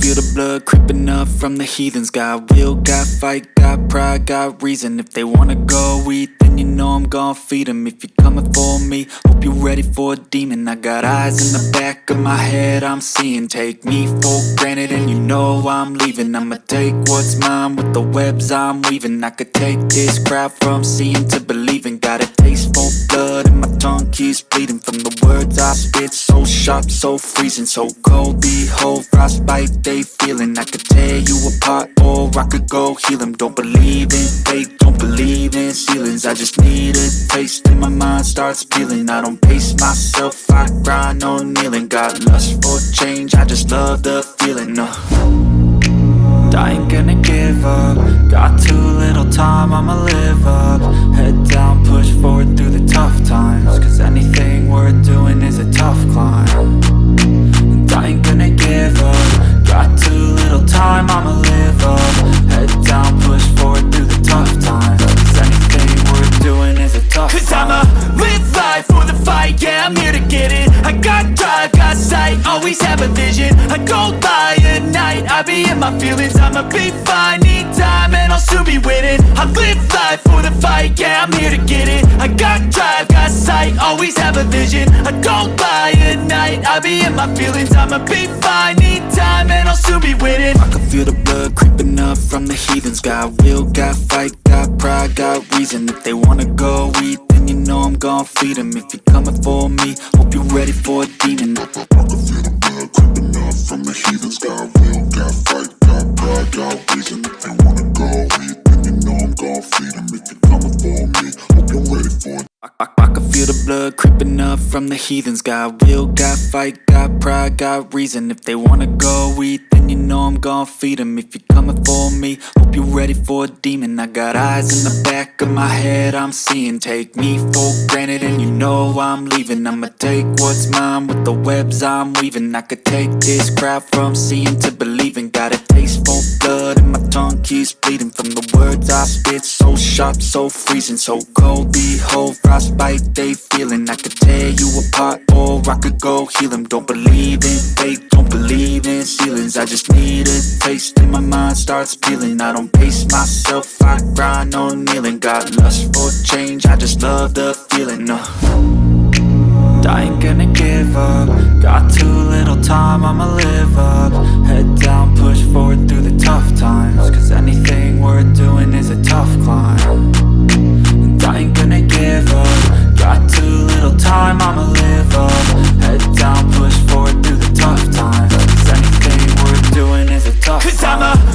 feel the blood creeping up from the heathens. Got will, got fight, got pride, got reason. If they wanna go eat, then you know I'm gon' feed them. If you're coming for me, hope you're ready for a demon. I got eyes in the back of my head, I'm seeing. Take me for granted and you know I'm leaving. I'ma take what's mine with the webs I'm weaving. I could take this crowd from seeing to believing. Got a taste for blood and my tongue keeps bleeding from the words I spit. So sharp, so freezing, so cold. Behold, frostbite they feeling. I could tear you apart or I could go heal them. Don't believe in fate, don't believe in ceilings. I just need a taste and my mind starts peeling. I don't pace myself, I grind on kneeling. Got lust for change, I just love the feeling. I ain't gonna give up. Got too little time, I'ma live up. Head down, push forward through the tough times. Cause anything worth doing is a tough climb. And I ain't gonna give up. Got too little time, I'ma live up. Head down, push forward through the tough times. Cause anything worth doing is a tough climb. Cause I'ma live life for the fight, yeah, I'm here to get it. I got drive, got sight, always have a vision. I go by at night, I be in my feelings. I'ma be fine, need time, and I'll soon be winning. I live life for the fight, yeah, I'm here to get it. I got drive, got sight, always have a vision. I go by at night, I be in my feelings. I'ma be fine, need time, and I'll soon be winning. I can feel the blood creeping up from the heathens. Got will, got fight, got pride, got reason. If they wanna go eat, then you know I'm gon' feed them. If you're coming for me, hope you're ready for a demon. I can feel the blood creeping up from the heathens. Got will, got fight, got pride, got reason. If they wanna go eat, then you know I'm gon' feed them. If you're coming for me, hope you're ready for it. I can feel the blood creeping up from the heathens. Got will, got fight, got pride, got reason. If they wanna go eat, then you know I'm gon' feed them. If you're coming for me, hope you're ready for a demon. I got eyes in the back of my head, I'm seeing. Take me for granted and you know I'm leaving. I'ma take what's mine with the webs I'm weaving. I could take this crowd from seeing to believing. Got a taste for blood and my tongue keeps bleeding from the words I spit. So sharp, so freezing, so cold. Behold, frostbite they feeling. I could tear you apart or I could go heal them. Don't believe in fate, don't believe in ceilings. I just need a taste and my mind starts peeling. I don't pace myself, I grind on kneeling. Got lust for change, I just love the feeling. I ain't gonna give up. Got too little time, I'ma live up. Head down, push forward through the tough times. Cause anything worth doing is a tough climb. And I ain't gonna give up. Got too little time, I'ma live up. Head down, push forward through the tough times. Cause anything worth doing is a tough climb.